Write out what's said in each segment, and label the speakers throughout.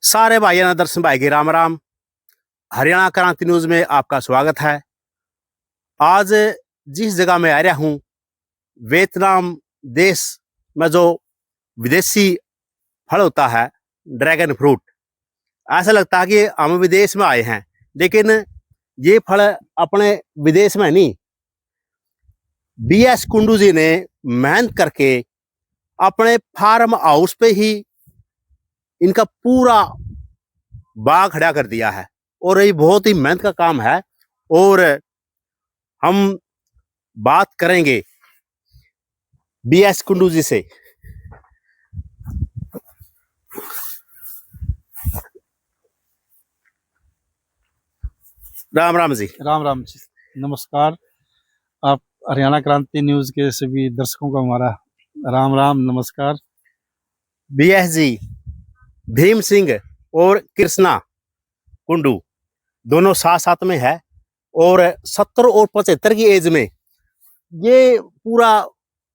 Speaker 1: सारे भाइयों दर्शन भाई की राम राम। हरियाणा क्रांति न्यूज में आपका स्वागत है। आज जिस जगह मैं आ रहा हूँ, वियतनाम देश में जो विदेशी फल होता है ड्रैगन फ्रूट, ऐसा लगता है कि हम विदेश में आए हैं, लेकिन ये फल अपने विदेश में नहीं, बीएस कुंडू जी ने मेहनत करके अपने फार्म हाउस पे ही इनका पूरा बाग खड़ा कर दिया है। और ये बहुत ही मेहनत का काम है। और हम बात करेंगे बीएस कुंडू जी से। राम राम जी।
Speaker 2: राम राम जी, नमस्कार। आप हरियाणा क्रांति न्यूज के सभी दर्शकों को हमारा राम राम नमस्कार।
Speaker 1: बीएस जी, भीम सिंह और कृष्णा कुंडू दोनों साथ साथ में है, और 70 और 75 की एज में ये पूरा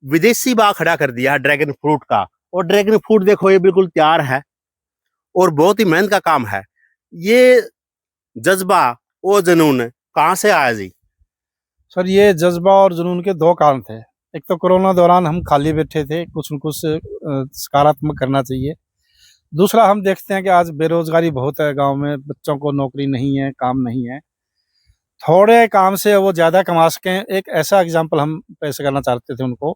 Speaker 1: विदेशी बाग खड़ा कर दिया है ड्रैगन फ्रूट का। और ड्रैगन फ्रूट देखो, ये बिल्कुल तैयार है और बहुत ही मेहनत का काम है। ये जज्बा और जुनून कहाँ से आया जी?
Speaker 2: सर, ये जज्बा और जुनून के दो कारण थे। एक तो कोरोना दौरान हम खाली बैठे थे, कुछ न कुछ सकारात्मक करना चाहिए। दूसरा, हम देखते हैं कि आज बेरोजगारी बहुत है गांव में, बच्चों को नौकरी नहीं है, काम नहीं है। थोड़े काम से वो ज़्यादा कमा सकें, एक ऐसा एग्जाम्पल हम पेश करना चाहते थे उनको,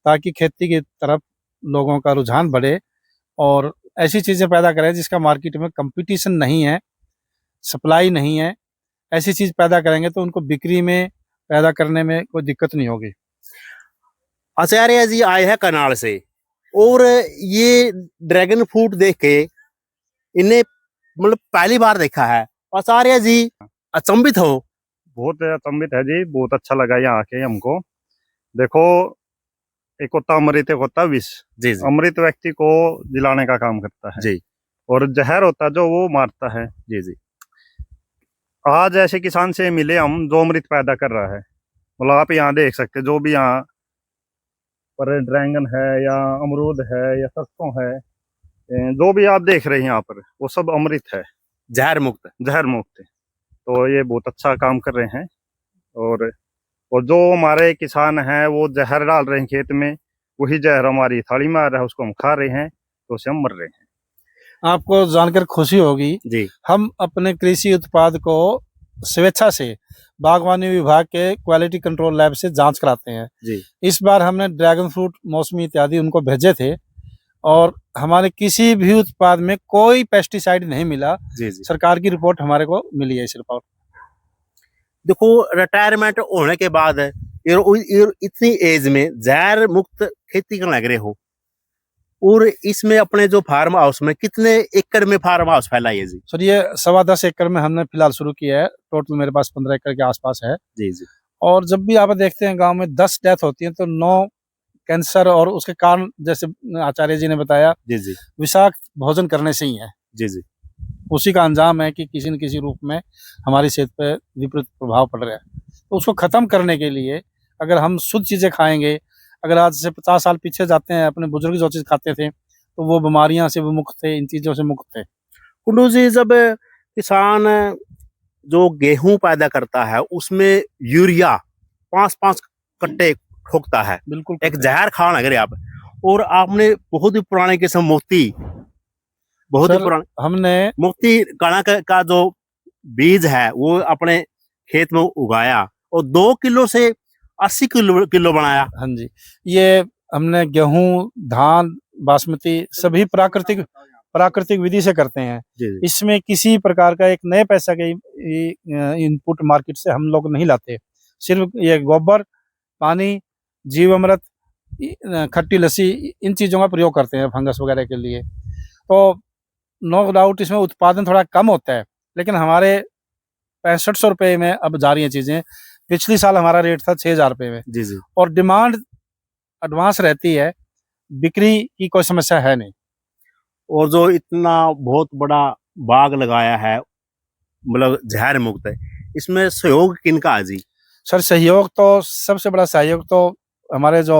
Speaker 2: ताकि खेती की तरफ लोगों का रुझान बढ़े और ऐसी चीज़ें पैदा करें जिसका मार्केट में कंपटीशन नहीं है, सप्लाई नहीं है। ऐसी चीज़ पैदा करेंगे तो उनको बिक्री में पैदा करने में कोई दिक्कत नहीं होगी।
Speaker 1: आचार्य जी आए हैं करनाल से, और ये ड्रैगन फ्रूट देख के इन्हें मतलब पहली बार देखा है। आचार्य जी अचंभित हो?
Speaker 3: बहुत अचंभित है जी, बहुत अच्छा लगा यहाँ आके हमको। देखो, एक होता अमृत, एक होता विष।
Speaker 1: जी जी
Speaker 3: अमृत व्यक्ति को जिलाने का काम करता है
Speaker 1: जी,
Speaker 3: और जहर होता जो वो मारता है।
Speaker 1: जी जी।
Speaker 3: आज ऐसे किसान से मिले हम जो अमृत पैदा कर रहा है। मतलब आप यहाँ देख सकते, जो भी यहाँ पर ड्रैगन है या अमरूद है या सरसों है, जो भी आप देख रहे हैं यहाँ पर, वो सब अमृत है,
Speaker 1: जहर मुक्त।
Speaker 3: जहर मुक्त। तो ये बहुत अच्छा काम कर रहे हैं। और जो हमारे किसान हैं वो जहर डाल रहे हैं खेत में, वही जहर हमारी थाली में आ रहा है, उसको हम खा रहे हैं, तो उससे हम मर रहे हैं।
Speaker 2: आपको जानकर खुशी होगी,
Speaker 1: जी,
Speaker 2: हम अपने कृषि उत्पाद को स्वेच्छा से बागवानी विभाग के क्वालिटी कंट्रोल लैब से जांच कराते हैं।
Speaker 1: जी।
Speaker 2: इस बार हमने ड्रैगन फ्रूट, मौसमी इत्यादि उनको भेजे थे और हमारे किसी भी उत्पाद में कोई पेस्टिसाइड नहीं मिला।
Speaker 1: जी जी।
Speaker 2: सरकार की रिपोर्ट हमारे को मिली है इस रिपोर्ट।
Speaker 1: देखो, रिटायरमेंट होने के बाद इतनी एज में जहर मुक्त खेती करने लग रहे हो, और इसमें अपने जो फार्म हाउस में कितने एकड़ में फार्म हाउस फैला है जी?
Speaker 2: सर, ये 10.25 एकड़ में हमने फिलहाल शुरू किया है। टोटल मेरे पास 15 एकड़ के आसपास है।
Speaker 1: जी जी।
Speaker 2: और जब भी आप देखते हैं गांव में 10 डेथ होती है तो 9 कैंसर, और उसके कारण जैसे आचार्य जी ने बताया,
Speaker 1: जी जी
Speaker 2: विषाक्त भोजन करने से ही है।
Speaker 1: जी जी।
Speaker 2: उसी का अंजाम है कि किसी न किसी रूप में हमारी सेहत पे विपरीत प्रभाव पड़ रहा है। तो उसको खत्म करने के लिए अगर हम शुद्ध चीजें खाएंगे, अगर आज से 50 साल पीछे जाते हैं, अपने बुजुर्ग जो चीज खाते थे तो वो बीमारियां से भी मुक्त थे, इन चीजों से मुक्त थे।
Speaker 1: कुंडू जी, जब किसान जो गेहूं पैदा करता है उसमें यूरिया 5-5 कट्टे ठोकता है,
Speaker 2: बिल्कुल
Speaker 1: एक जहर खान अगर आप, और आपने बहुत ही पुराने किस्म मोती, बहुत ही
Speaker 2: सर,
Speaker 1: पुराने
Speaker 2: हमने
Speaker 1: मोती कणक का जो बीज है वो अपने खेत में उगाया और 2 किलो से 80 किलो बनाया।
Speaker 2: हाँ जी, ये हमने गेहूं, धान, बासमती सभी प्राकृतिक विधि से करते हैं।
Speaker 1: जी जी
Speaker 2: इसमें किसी प्रकार का एक नए पैसा के इनपुट मार्केट से हम लोग नहीं लाते। सिर्फ ये गोबर, पानी, जीवामृत, खट्टी लस्सी, इन चीज़ों का प्रयोग करते हैं फंगस वगैरह के लिए। तो नो डाउट इसमें उत्पादन थोड़ा कम होता है, लेकिन हमारे 6500 रुपये में अब जा रही हैं चीज़ें। पिछली साल हमारा रेट था 6000 रुपये में,
Speaker 1: जी जी।
Speaker 2: और डिमांड एडवांस रहती है, बिक्री की कोई समस्या है नहीं।
Speaker 1: और जो इतना बहुत बड़ा बाग लगाया है, मतलब जहर मुक्त है, इसमें सहयोग किनका है जी?
Speaker 2: सर, सहयोग तो सबसे बड़ा सहयोग तो हमारे जो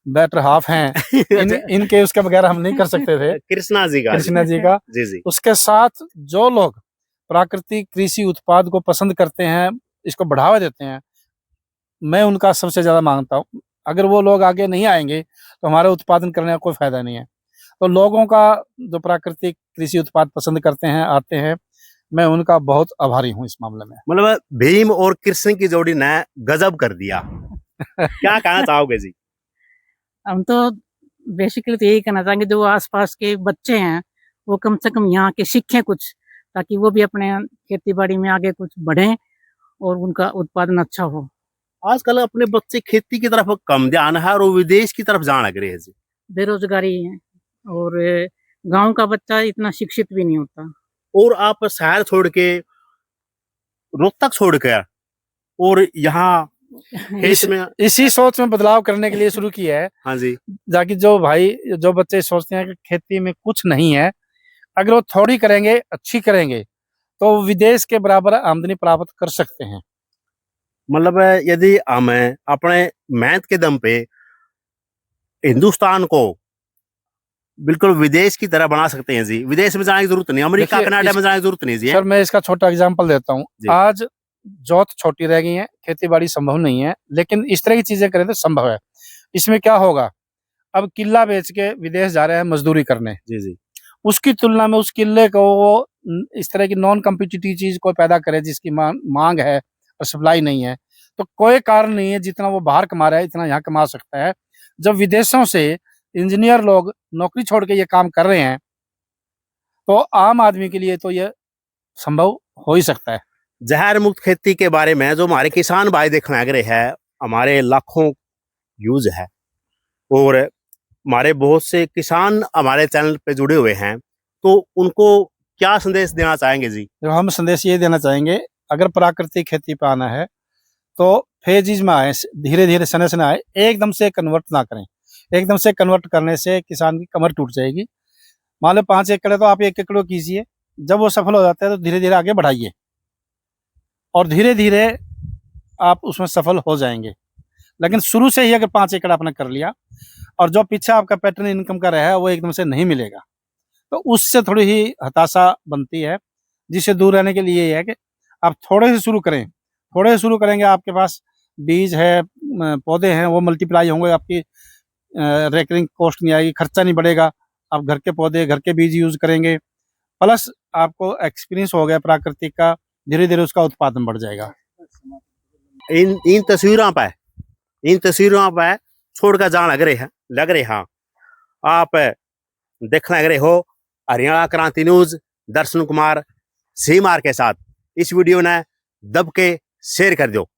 Speaker 2: बेटर हाफ हैं इनके उसके बगैर हम नहीं कर सकते थे
Speaker 1: कृष्णा जी का
Speaker 2: कृष्णा जी का।
Speaker 1: जी जी
Speaker 2: उसके साथ जो लोग प्राकृतिक कृषि उत्पाद को पसंद करते हैं, इसको बढ़ावा देते हैं, मैं उनका सबसे ज्यादा मांगता हूँ। अगर वो लोग आगे नहीं आएंगे तो हमारे उत्पादन करने का कोई फायदा नहीं है। तो लोगों का जो प्राकृतिक कृषि उत्पाद पसंद करते हैं, आते हैं, मैं उनका बहुत आभारी हूँ इस मामले में।
Speaker 1: मतलब भीम और कृष्ण की जोड़ी ने गजब कर दिया। क्या कहना चाहोगे जी?
Speaker 4: हम तो बेसिकली तो यही कहना चाहेंगे, जो आसपास के बच्चे हैं वो कम से कम यहाँ के सीखें कुछ, ताकि वो भी अपने खेती बाड़ी में आगे कुछ बढ़ें और उनका उत्पादन अच्छा हो।
Speaker 1: आजकल अपने बच्चे खेती की तरफ कम ध्यान है और वो विदेश की तरफ जाने लग रहे हैं जी।
Speaker 4: बेरोजगारी है और गांव का बच्चा इतना शिक्षित भी नहीं होता।
Speaker 1: और आप शहर छोड़ के, रोहतक छोड़ के और यहाँ खेत में,
Speaker 2: इसी सोच में बदलाव करने के लिए शुरू किया है।
Speaker 1: हाँ जी,
Speaker 2: ताकि जो बच्चे सोचते हैं कि खेती में कुछ नहीं है, अगर वो थोड़ी करेंगे, अच्छी करेंगे, तो विदेश के बराबर आमदनी प्राप्त कर सकते हैं।
Speaker 1: मतलब यदि हम अपने मेहनत के दम पे हिंदुस्तान को बिल्कुल विदेश की तरह बना सकते हैं जी। विदेश में जाने की जरूरत नहीं, अमेरिका
Speaker 2: देखिए,
Speaker 1: कनाडा में जाने की जरूरत नहीं जी।
Speaker 2: सर मैं इसका छोटा एग्जांपल देता हूँ।
Speaker 1: जी।
Speaker 2: आज जोत छोटी रह गई है, खेती बाड़ी संभव नहीं है, लेकिन इस तरह की चीजें करें तो संभव है। इसमें क्या होगा, अब किला बेच के विदेश जा रहे हैं मजदूरी करने,
Speaker 1: जी जी
Speaker 2: उसकी तुलना में उस किले को वो इस तरह की नॉन कम्पिटिटिव चीज को पैदा करे जिसकी मांग है और सप्लाई नहीं है, तो कोई कारण नहीं है जितना वो बाहर कमा रहा है इतना यहाँ कमा सकता है। जब विदेशों से इंजीनियर लोग नौकरी छोड़ के ये काम कर रहे हैं, तो आम आदमी के लिए तो ये संभव हो ही सकता है।
Speaker 1: जहर मुक्त खेती के बारे में जो हमारे किसान भाई देखने लग रहे हैं, हमारे लाखों व्यूज है और हमारे बहुत से किसान हमारे चैनल पे जुड़े हुए हैं, तो उनको क्या संदेश देना चाहेंगे जी?
Speaker 2: तो हम संदेश ये देना चाहेंगे, अगर प्राकृतिक खेती पे आना है तो फेजिज में आए, धीरे धीरे सने सने आए, एकदम से कन्वर्ट ना करें। एकदम से कन्वर्ट करने से किसान की कमर टूट जाएगी। मान लो 5 एकड़ है तो आप 1 एकड़ कीजिए, जब वो सफल हो जाता है तो धीरे धीरे आगे बढ़ाइए और धीरे धीरे आप उसमें सफल हो जाएंगे। लेकिन शुरू से ही अगर 5 एकड़ आपने कर लिया और जो पीछे आपका पैटर्न इनकम का रहा है वो एकदम से नहीं मिलेगा, तो उससे थोड़ी ही हताशा बनती है। जिससे दूर रहने के लिए ये है कि आप थोड़े से शुरू करें, थोड़े से शुरू करेंगे, आपके पास बीज है, पौधे हैं, वो मल्टीप्लाई होंगे, आपकी रेकरिंग कॉस्ट नहीं आएगी, खर्चा नहीं बढ़ेगा। आप घर के पौधे, घर के बीज यूज करेंगे, प्लस आपको एक्सपीरियंस हो गया प्राकृतिक का, धीरे धीरे उसका उत्पादन बढ़ जाएगा।
Speaker 1: इन तस्वीरों पे छोड़कर जान लग रहे हैं आप देखने लग रहे हो हरियाणा क्रांति न्यूज दर्शन कुमार सीमार के साथ। इस वीडियो ने दब के शेयर कर दो।